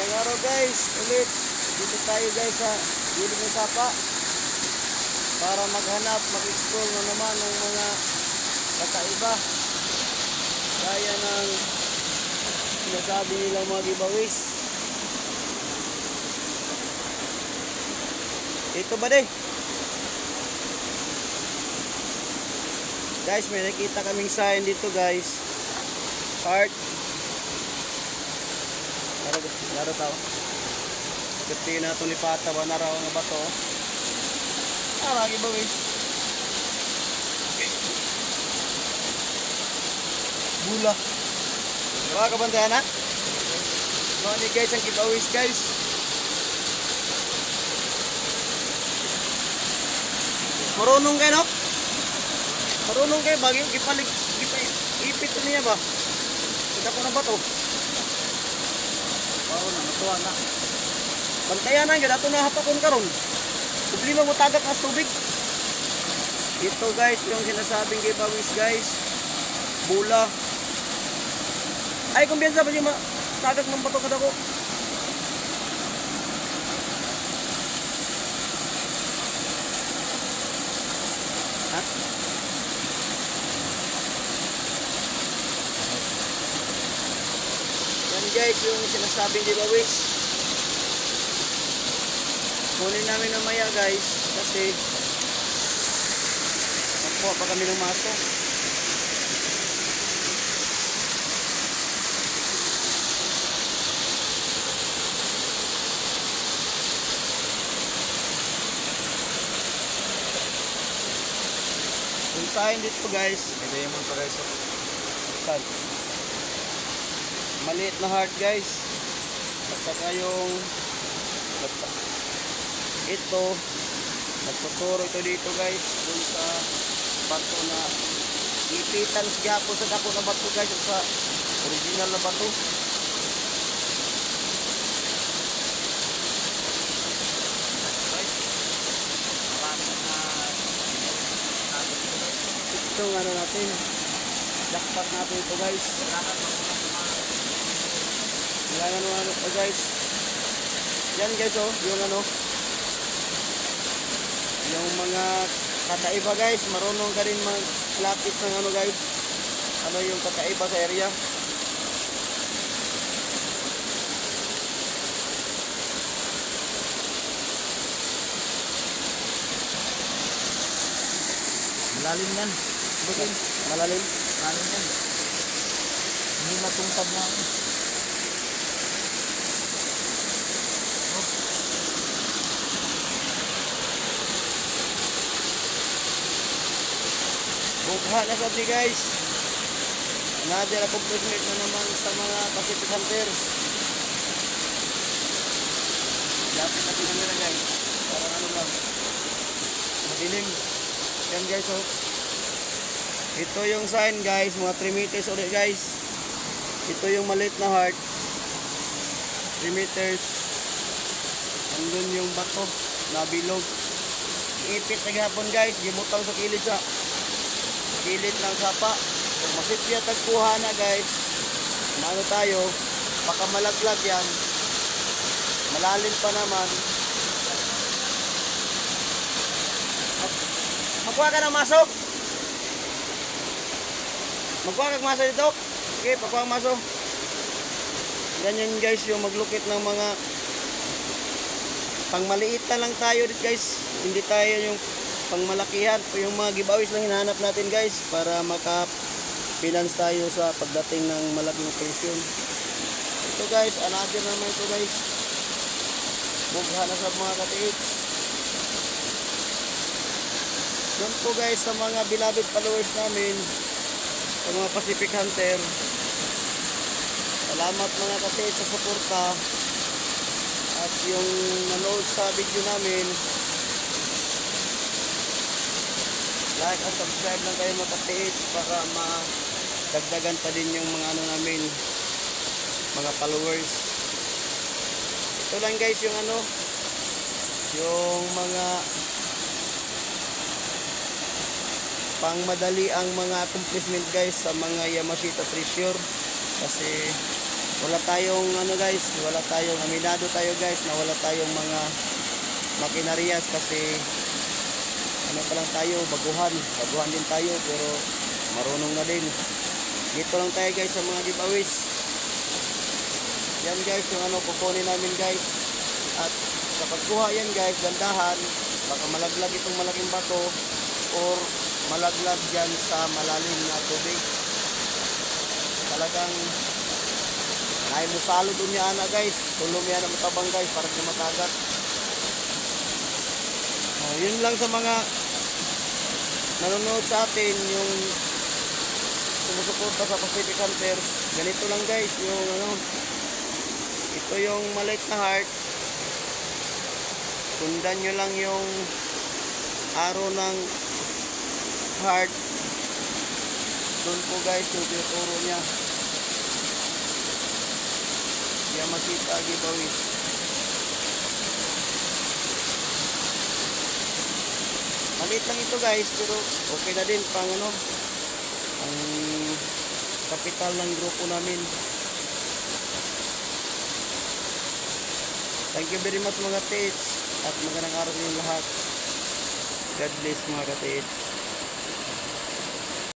Magandang araw guys, ulit dito tayo guys sa gilid ng sapa para maghanap, mag-explore na naman ng mga kakaiba gaya ng sinasabi nilang mga giveaways. Ito ba de? Guys, may nakita kaming sign dito guys, heart. Laro tao. Kasi na ito lipata ba naraw nga ba ito? Lagi ba guys? Bula. Diba kabantayan ha? Mga ni guys ang giveaways guys. Marunong kayo no? Marunong kayo bagay ipit niya ba? Tidak ko na ba ito? Oo na, matuwa na. Bantayan na, gada ito na hapakon karon. Problema mo tagak na tubig. Ito guys, yung sinasabing giveaways guys. Bula. Ay, kumbiyansa ba yung tagak ng bato kada ko? Ha? Yan guys, yung sinasabing giveaways. Kunin namin mamaya guys kasi nakuha pa kami ng maso. Yung sign dito guys, ito yung mga guys. Saan? Maliit na heart guys. At saka yung ito nagtuturo ito dito guys dun sa bato na ipitan siya po sa dako na bato guys sa original na bato. Ito nga na natin jackpot natin ito guys. Kailangan mo ano ito guys. Yan guys oh, yung ano yung mga kakaiba guys, marunong ka rin maglapit ng ano guys, ano yung kakaiba sa area. Malalim yan. Bukin. Malalim? Malalim yan. Hindi matungkad na. Bukha na sabi guys. Another accomplishment na naman sa mga Pacific Hunters. Lapit natin kami na guys. Parang ano lang, madilim. Yan guys oh. Ito yung sign guys, mga 3 meters ulit guys. Ito yung maliit na heart, 3 meters. Andun yung bato na bilog. Ipit na gahapon guys, gimutaw sa kilid ng sapa. Kung masipya tagkuha na guys, ano tayo, baka malaglag yan, malalim pa naman. Magkuha ka ng maso, magkuha ka ng maso dito. Okay, pagkuha ng maso. Ganyan guys yung maglukit ng mga pangmaliit na lang tayo dito guys, hindi tayo yung pangmalakihan. Yung mga giveaways lang hinahanap natin guys para maka-finance tayo sa pagdating ng malaking pension. Ito guys, another naman ito guys. Bugha na sa mga katiits. Yan po guys sa mga beloved followers namin, sa mga Pacific Hunter. Salamat mga katiits sa suporta. At yung nanood sa video namin, like at subscribe lang kayo mga katiits para madagdagan pa din yung mga ano namin, mga followers. Ito lang guys yung ano, yung mga pangmadali ang mga accomplishment guys sa mga Yamashita Treasure. Kasi wala tayong ano guys, wala tayong aminado tayo guys na wala tayong mga makinarias kasi ano pa lang tayo, baguhan din tayo pero marunong na din. Dito lang tayo guys sa mga giveaways. Yan guys yung ano kukunin namin guys. At sa pagkuha yan guys, gandahan, baka malaglag itong malaking bato or malaglag dyan sa malalim na tubig. Talagang naay mo salo doon niya ana guys. Tulong yan na matabang guys para di matagat. Yun lang sa mga nanonood sa atin yung sumusuporta sa Pacific Hunters. Ganito lang guys yung ano, ito yung maliit na heart. Sundan nyo lang yung arrow ng heart. Doon po guys yung tinuturo niya. Kaya makita giveaway. Maliit lang ito guys pero okay na din pang ano, ang kapital ng grupo namin. Thank you very much mga tits at magandang araw sa inyo lahat. God bless mga ka-tits.